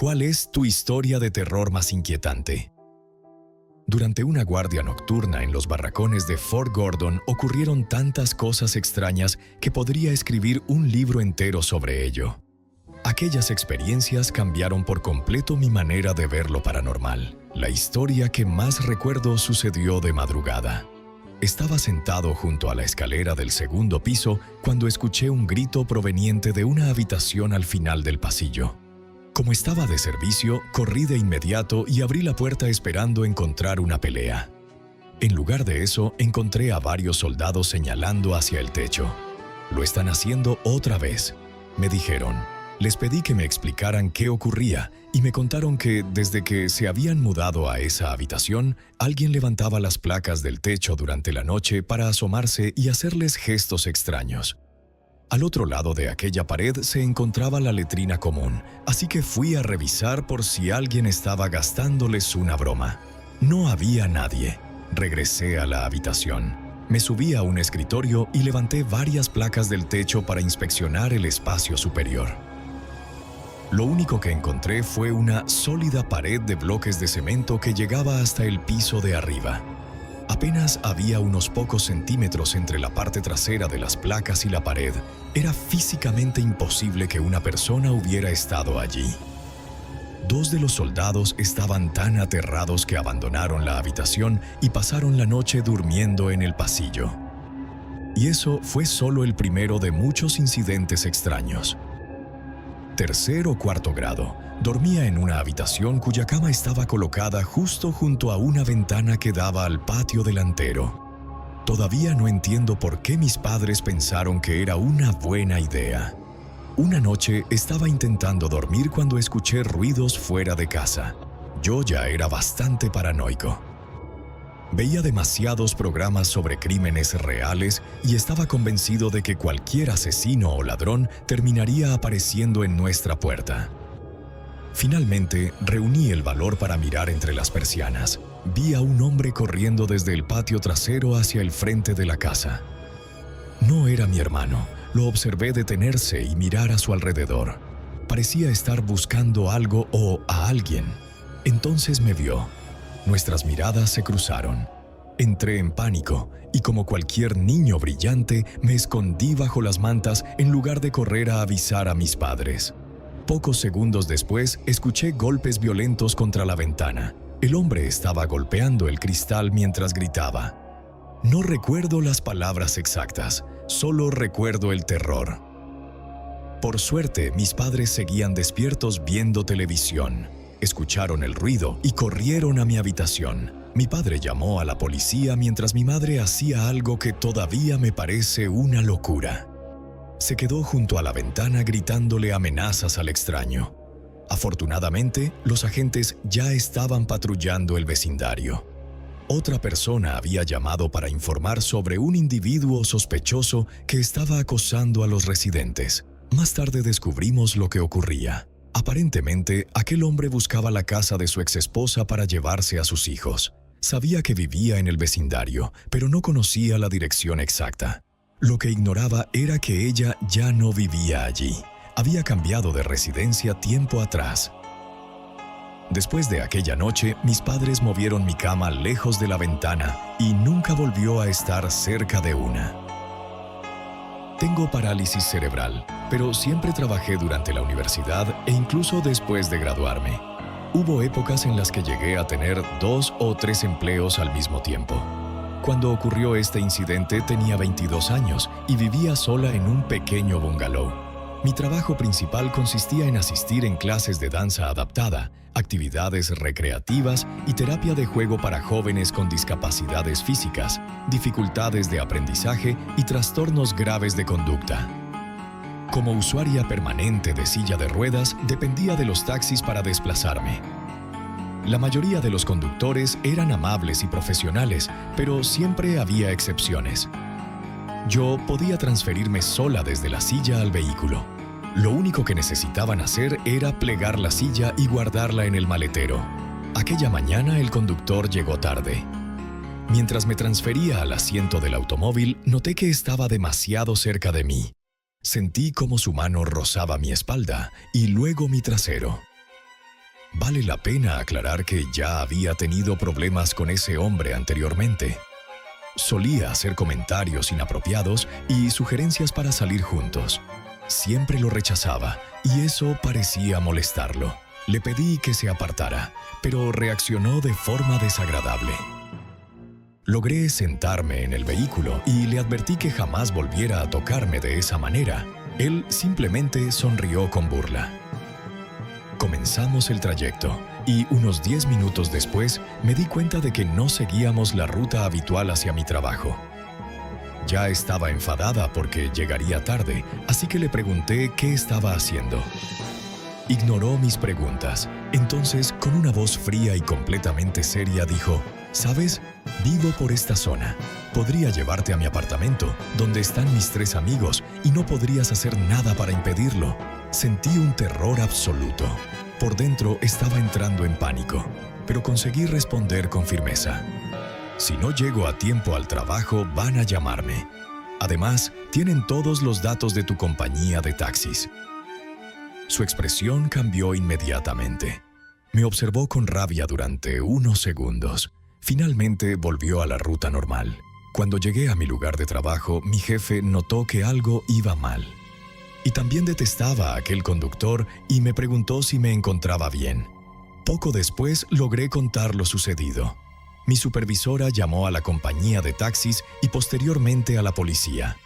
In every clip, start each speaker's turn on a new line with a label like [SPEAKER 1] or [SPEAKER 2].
[SPEAKER 1] ¿cuál es tu historia de terror más inquietante? Durante una guardia nocturna en los barracones de Fort Gordon ocurrieron tantas cosas extrañas que podría escribir un libro entero sobre ello. Aquellas experiencias cambiaron por completo mi manera de ver lo paranormal. La historia que más recuerdo sucedió de madrugada. Estaba sentado junto a la escalera del segundo piso cuando escuché un grito proveniente de una habitación al final del pasillo. Como estaba de servicio, corrí de inmediato y abrí la puerta esperando encontrar una pelea. En lugar de eso, encontré a varios soldados señalando hacia el techo. «Lo están haciendo otra vez», me dijeron. Les pedí que me explicaran qué ocurría y me contaron que, desde que se habían mudado a esa habitación, alguien levantaba las placas del techo durante la noche para asomarse y hacerles gestos extraños. Al otro lado de aquella pared se encontraba la letrina común, así que fui a revisar por si alguien estaba gastándoles una broma. No había nadie. Regresé a la habitación. Me subí a un escritorio y levanté varias placas del techo para inspeccionar el espacio superior. Lo único que encontré fue una sólida pared de bloques de cemento que llegaba hasta el piso de arriba. Apenas había unos pocos centímetros entre la parte trasera de las placas y la pared. Era físicamente imposible que una persona hubiera estado allí. Dos de los soldados estaban tan aterrados que abandonaron la habitación y pasaron la noche durmiendo en el pasillo. Y eso fue solo el primero de muchos incidentes extraños. Tercer o cuarto grado, dormía en una habitación cuya cama estaba colocada justo junto a una ventana que daba al patio delantero. Todavía no entiendo por qué mis padres pensaron que era una buena idea. Una noche estaba intentando dormir cuando escuché ruidos fuera de casa. Yo ya era bastante paranoico. Veía demasiados programas sobre crímenes reales y estaba convencido de que cualquier asesino o ladrón terminaría apareciendo en nuestra puerta. Finalmente, reuní el valor para mirar entre las persianas. Vi a un hombre corriendo desde el patio trasero hacia el frente de la casa. No era mi hermano. Lo observé detenerse y mirar a su alrededor. Parecía estar buscando algo o a alguien. Entonces me vio. Nuestras miradas se cruzaron. Entré en pánico y, como cualquier niño brillante, me escondí bajo las mantas en lugar de correr a avisar a mis padres. Pocos segundos después, escuché golpes violentos contra la ventana. El hombre estaba golpeando el cristal mientras gritaba. No recuerdo las palabras exactas, solo recuerdo el terror. Por suerte, mis padres seguían despiertos viendo televisión. Escucharon el ruido y corrieron a mi habitación. Mi padre llamó a la policía mientras mi madre hacía algo que todavía me parece una locura. Se quedó junto a la ventana gritándole amenazas al extraño. Afortunadamente, los agentes ya estaban patrullando el vecindario. Otra persona había llamado para informar sobre un individuo sospechoso que estaba acosando a los residentes. Más tarde descubrimos lo que ocurría. Aparentemente, aquel hombre buscaba la casa de su exesposa para llevarse a sus hijos. Sabía que vivía en el vecindario, pero no conocía la dirección exacta. Lo que ignoraba era que ella ya no vivía allí. Había cambiado de residencia tiempo atrás. Después de aquella noche, mis padres movieron mi cama lejos de la ventana y nunca volvió a estar cerca de una. Tengo parálisis cerebral, pero siempre trabajé durante la universidad e incluso después de graduarme. Hubo épocas en las que llegué a tener 2 o 3 empleos al mismo tiempo. Cuando ocurrió este incidente tenía 22 años y vivía sola en un pequeño bungalow. Mi trabajo principal consistía en asistir en clases de danza adaptada, actividades recreativas y terapia de juego para jóvenes con discapacidades físicas, dificultades de aprendizaje y trastornos graves de conducta. Como usuaria permanente de silla de ruedas, dependía de los taxis para desplazarme. La mayoría de los conductores eran amables y profesionales, pero siempre había excepciones. Yo podía transferirme sola desde la silla al vehículo. Lo único que necesitaban hacer era plegar la silla y guardarla en el maletero. Aquella mañana el conductor llegó tarde. Mientras me transfería al asiento del automóvil, noté que estaba demasiado cerca de mí. Sentí como su mano rozaba mi espalda y luego mi trasero. Vale la pena aclarar que ya había tenido problemas con ese hombre anteriormente. Solía hacer comentarios inapropiados y sugerencias para salir juntos. Siempre lo rechazaba y eso parecía molestarlo. Le pedí que se apartara, pero reaccionó de forma desagradable. Logré sentarme en el vehículo y le advertí que jamás volviera a tocarme de esa manera. Él simplemente sonrió con burla. Comenzamos el trayecto y unos 10 minutos después me di cuenta de que no seguíamos la ruta habitual hacia mi trabajo. Ya estaba enfadada porque llegaría tarde, así que le pregunté qué estaba haciendo. Ignoró mis preguntas. Entonces, con una voz fría y completamente seria, dijo: «¿Sabes? Vivo por esta zona. Podría llevarte a mi apartamento, donde están mis 3 amigos, y no podrías hacer nada para impedirlo». Sentí un terror absoluto. Por dentro estaba entrando en pánico, pero conseguí responder con firmeza: «Si no llego a tiempo al trabajo, van a llamarme. Además, tienen todos los datos de tu compañía de taxis». Su expresión cambió inmediatamente. Me observó con rabia durante unos segundos. Finalmente volvió a la ruta normal. Cuando llegué a mi lugar de trabajo, mi jefe notó que algo iba mal. Y también detestaba a aquel conductor y me preguntó si me encontraba bien. Poco después logré contar lo sucedido. Mi supervisora llamó a la compañía de taxis y posteriormente a la policía.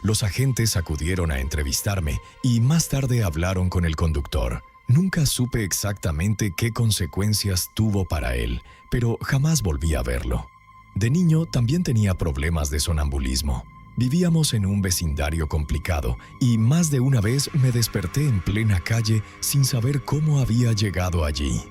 [SPEAKER 1] Los agentes acudieron a entrevistarme y más tarde hablaron con el conductor. Nunca supe exactamente qué consecuencias tuvo para él, pero jamás volví a verlo. De niño también tenía problemas de sonambulismo. Vivíamos en un vecindario complicado y más de una vez me desperté en plena calle sin saber cómo había llegado allí.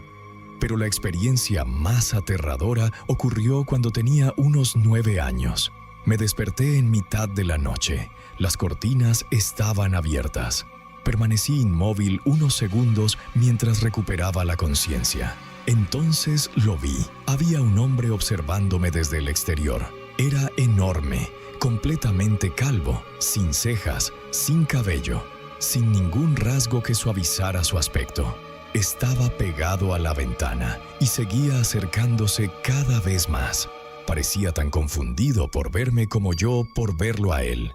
[SPEAKER 1] Pero la experiencia más aterradora ocurrió cuando tenía unos 9 años. Me desperté en mitad de la noche. Las cortinas estaban abiertas. Permanecí inmóvil unos segundos mientras recuperaba la conciencia. Entonces lo vi. Había un hombre observándome desde el exterior. Era enorme, completamente calvo, sin cejas, sin cabello, sin ningún rasgo que suavizara su aspecto. Estaba pegado a la ventana y seguía acercándose cada vez más. Parecía tan confundido por verme como yo por verlo a él.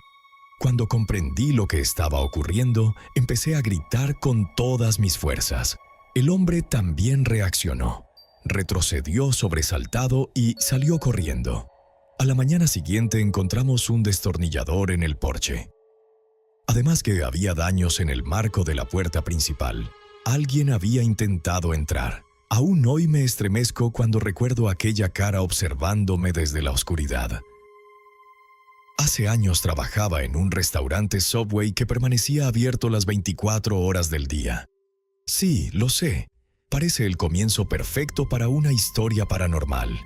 [SPEAKER 1] Cuando comprendí lo que estaba ocurriendo, empecé a gritar con todas mis fuerzas. El hombre también reaccionó. Retrocedió sobresaltado y salió corriendo. A la mañana siguiente encontramos un destornillador en el porche. Además que había daños en el marco de la puerta principal. Alguien había intentado entrar. Aún hoy me estremezco cuando recuerdo aquella cara observándome desde la oscuridad. Hace años trabajaba en un restaurante Subway que permanecía abierto las 24 horas del día. Sí, lo sé. Parece el comienzo perfecto para una historia paranormal.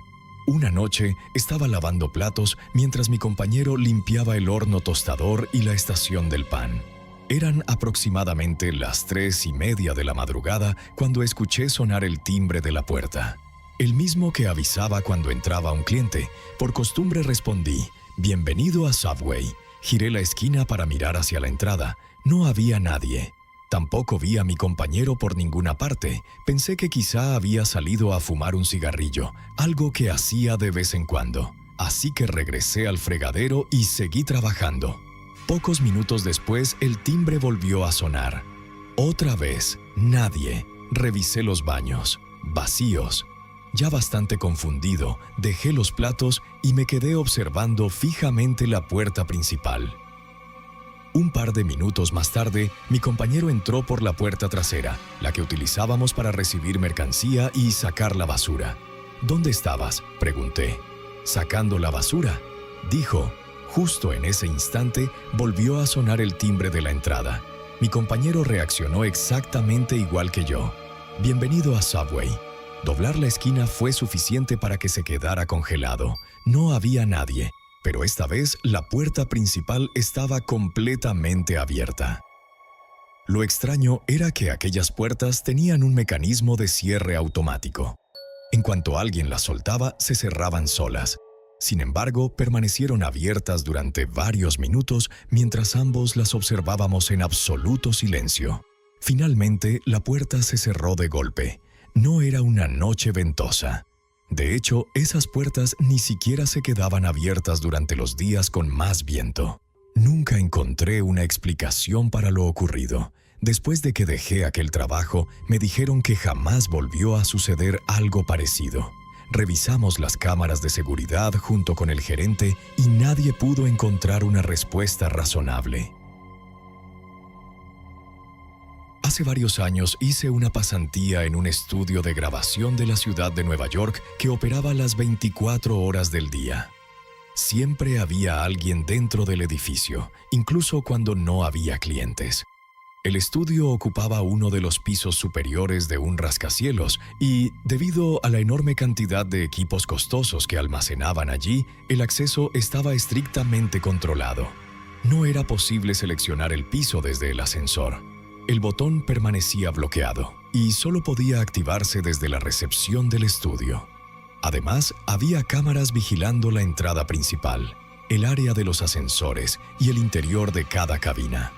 [SPEAKER 1] Una noche estaba lavando platos mientras mi compañero limpiaba el horno tostador y la estación del pan. Eran aproximadamente las 3:30 de la madrugada cuando escuché sonar el timbre de la puerta. El mismo que avisaba cuando entraba un cliente. Por costumbre respondí: «Bienvenido a Subway». Giré la esquina para mirar hacia la entrada. No había nadie. Tampoco vi a mi compañero por ninguna parte. Pensé que quizá había salido a fumar un cigarrillo, algo que hacía de vez en cuando. Así que regresé al fregadero y seguí trabajando. Pocos minutos después, el timbre volvió a sonar. Otra vez, nadie. Revisé los baños, vacíos. Ya bastante confundido, dejé los platos y me quedé observando fijamente la puerta principal. Un par de minutos más tarde, mi compañero entró por la puerta trasera, la que utilizábamos para recibir mercancía y sacar la basura. «¿Dónde estabas?», pregunté. «Sacando la basura», dijo. Justo en ese instante, volvió a sonar el timbre de la entrada. Mi compañero reaccionó exactamente igual que yo. «Bienvenido a Subway». Doblar la esquina fue suficiente para que se quedara congelado. No había nadie, pero esta vez la puerta principal estaba completamente abierta. Lo extraño era que aquellas puertas tenían un mecanismo de cierre automático. En cuanto alguien las soltaba, se cerraban solas. Sin embargo, permanecieron abiertas durante varios minutos mientras ambos las observábamos en absoluto silencio. Finalmente, la puerta se cerró de golpe. No era una noche ventosa. De hecho, esas puertas ni siquiera se quedaban abiertas durante los días con más viento. Nunca encontré una explicación para lo ocurrido. Después de que dejé aquel trabajo, me dijeron que jamás volvió a suceder algo parecido. Revisamos las cámaras de seguridad junto con el gerente y nadie pudo encontrar una respuesta razonable. Hace varios años hice una pasantía en un estudio de grabación de la ciudad de Nueva York que operaba las 24 horas del día. Siempre había alguien dentro del edificio, incluso cuando no había clientes. El estudio ocupaba uno de los pisos superiores de un rascacielos y, debido a la enorme cantidad de equipos costosos que almacenaban allí, el acceso estaba estrictamente controlado. No era posible seleccionar el piso desde el ascensor. El botón permanecía bloqueado y solo podía activarse desde la recepción del estudio. Además, había cámaras vigilando la entrada principal, el área de los ascensores y el interior de cada cabina.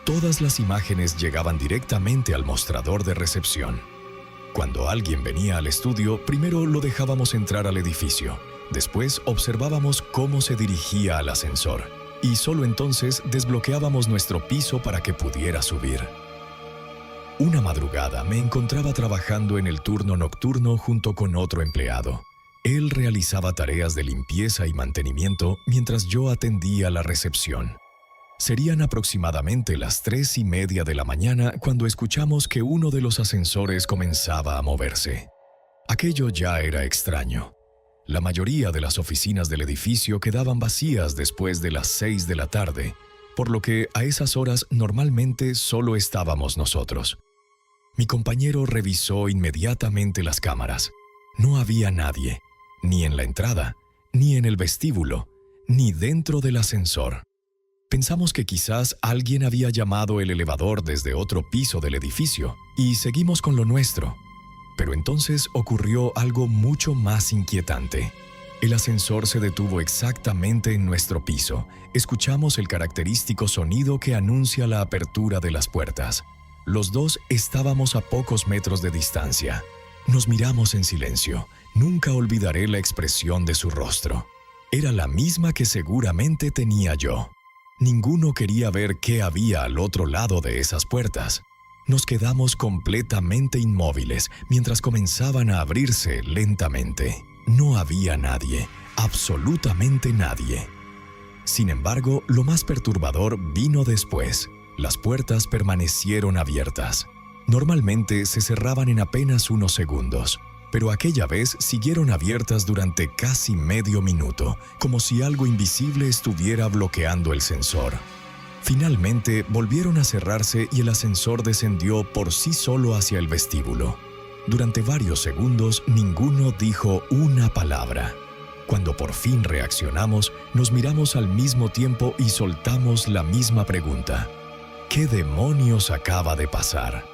[SPEAKER 1] Todas las imágenes llegaban directamente al mostrador de recepción. Cuando alguien venía al estudio, primero lo dejábamos entrar al edificio. Después observábamos cómo se dirigía al ascensor y solo entonces desbloqueábamos nuestro piso para que pudiera subir. Una madrugada me encontraba trabajando en el turno nocturno junto con otro empleado. Él realizaba tareas de limpieza y mantenimiento mientras yo atendía la recepción. Serían aproximadamente las 3:30 de la mañana cuando escuchamos que uno de los ascensores comenzaba a moverse. Aquello ya era extraño. La mayoría de las oficinas del edificio quedaban vacías después de las 6 de la tarde, por lo que a esas horas normalmente solo estábamos nosotros. Mi compañero revisó inmediatamente las cámaras. No había nadie, ni en la entrada, ni en el vestíbulo, ni dentro del ascensor. Pensamos que quizás alguien había llamado el elevador desde otro piso del edificio y seguimos con lo nuestro. Pero entonces ocurrió algo mucho más inquietante. El ascensor se detuvo exactamente en nuestro piso. Escuchamos el característico sonido que anuncia la apertura de las puertas. Los dos estábamos a pocos metros de distancia. Nos miramos en silencio. Nunca olvidaré la expresión de su rostro. Era la misma que seguramente tenía yo. Ninguno quería ver qué había al otro lado de esas puertas. Nos quedamos completamente inmóviles mientras comenzaban a abrirse lentamente. No había nadie, absolutamente nadie. Sin embargo, lo más perturbador vino después. Las puertas permanecieron abiertas. Normalmente se cerraban en apenas unos segundos, pero aquella vez siguieron abiertas durante casi medio minuto, como si algo invisible estuviera bloqueando el sensor. Finalmente volvieron a cerrarse y el ascensor descendió por sí solo hacia el vestíbulo. Durante varios segundos ninguno dijo una palabra. Cuando por fin reaccionamos, nos miramos al mismo tiempo y soltamos la misma pregunta. ¿Qué demonios acaba de pasar?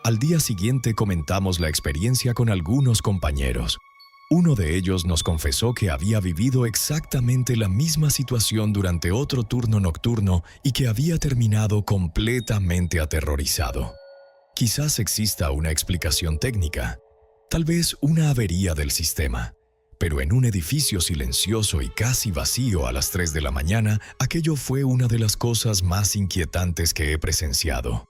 [SPEAKER 1] Al día siguiente comentamos la experiencia con algunos compañeros. Uno de ellos nos confesó que había vivido exactamente la misma situación durante otro turno nocturno y que había terminado completamente aterrorizado. Quizás exista una explicación técnica, tal vez una avería del sistema, pero en un edificio silencioso y casi vacío a las 3 de la mañana, aquello fue una de las cosas más inquietantes que he presenciado.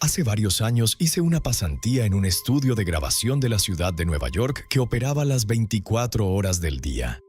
[SPEAKER 1] Hace varios años hice una pasantía en un estudio de grabación de la ciudad de Nueva York que operaba las 24 horas del día.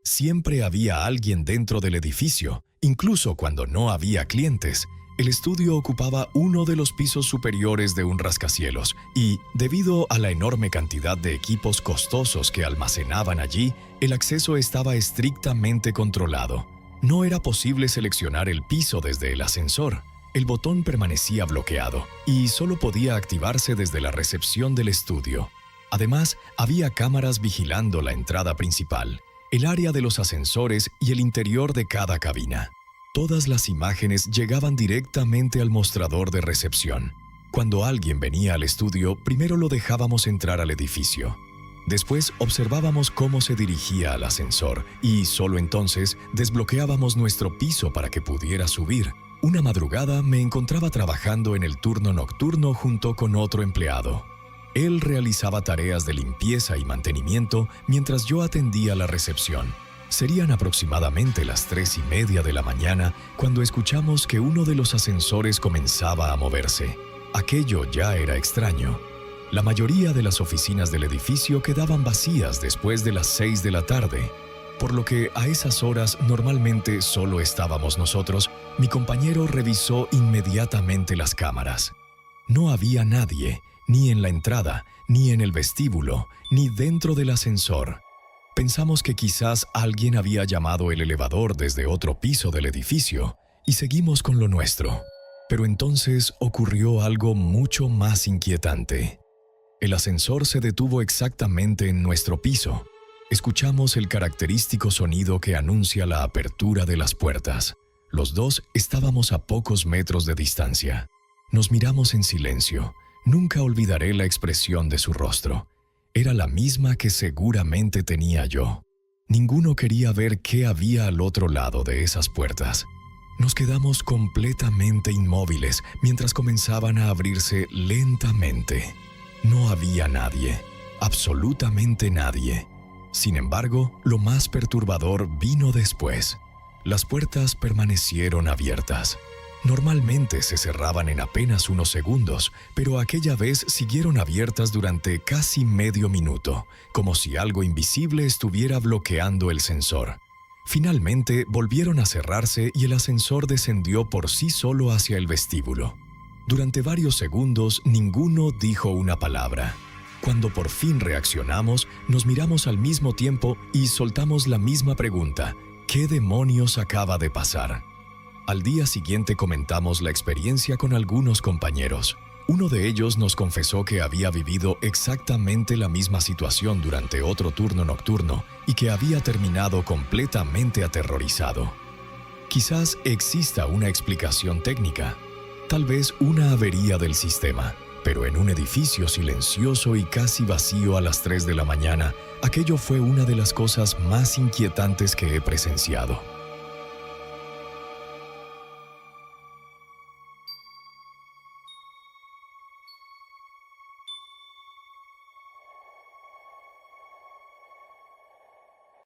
[SPEAKER 1] Siempre había alguien dentro del edificio, incluso cuando no había clientes. El estudio ocupaba uno de los pisos superiores de un rascacielos y, debido a la enorme cantidad de equipos costosos que almacenaban allí, el acceso estaba estrictamente controlado. No era posible seleccionar el piso desde el ascensor. El botón permanecía bloqueado y solo podía activarse desde la recepción del estudio. Además, había cámaras vigilando la entrada principal, el área de los ascensores y el interior de cada cabina. Todas las imágenes llegaban directamente al mostrador de recepción. Cuando alguien venía al estudio, primero lo dejábamos entrar al edificio. Después observábamos cómo se dirigía al ascensor y solo entonces desbloqueábamos nuestro piso para que pudiera subir. Una madrugada me encontraba trabajando en el turno nocturno junto con otro empleado. Él realizaba tareas de limpieza y mantenimiento mientras yo atendía la recepción. Serían aproximadamente las 3:30 de la mañana cuando escuchamos que uno de los ascensores comenzaba a moverse. Aquello ya era extraño. La mayoría de las oficinas del edificio quedaban vacías después de las 6 de la tarde, por lo que a esas horas normalmente solo estábamos nosotros. Mi compañero revisó inmediatamente las cámaras. No había nadie, ni en la entrada, ni en el vestíbulo, ni dentro del ascensor. Pensamos que quizás alguien había llamado el elevador desde otro piso del edificio y seguimos con lo nuestro. Pero entonces ocurrió algo mucho más inquietante. El ascensor se detuvo exactamente en nuestro piso. Escuchamos el característico sonido que anuncia la apertura de las puertas. Los dos estábamos a pocos metros de distancia. Nos miramos en silencio. Nunca olvidaré la expresión de su rostro. Era la misma que seguramente tenía yo. Ninguno quería ver qué había al otro lado de esas puertas. Nos quedamos completamente inmóviles mientras comenzaban a abrirse lentamente. No había nadie, absolutamente nadie. Sin embargo, lo más perturbador vino después. Las puertas permanecieron abiertas. Normalmente se cerraban en apenas unos segundos, pero aquella vez siguieron abiertas durante casi medio minuto, como si algo invisible estuviera bloqueando el sensor. Finalmente volvieron a cerrarse y el ascensor descendió por sí solo hacia el vestíbulo. Durante varios segundos ninguno dijo una palabra. Cuando por fin reaccionamos, nos miramos al mismo tiempo y soltamos la misma pregunta: ¿qué demonios acaba de pasar? Al día siguiente comentamos la experiencia con algunos compañeros. Uno de ellos nos confesó que había vivido exactamente la misma situación durante otro turno nocturno y que había terminado completamente aterrorizado. Quizás exista una explicación técnica, tal vez una avería del sistema, pero en un edificio silencioso y casi vacío a las 3 de la mañana, aquello fue una de las cosas más inquietantes que he presenciado.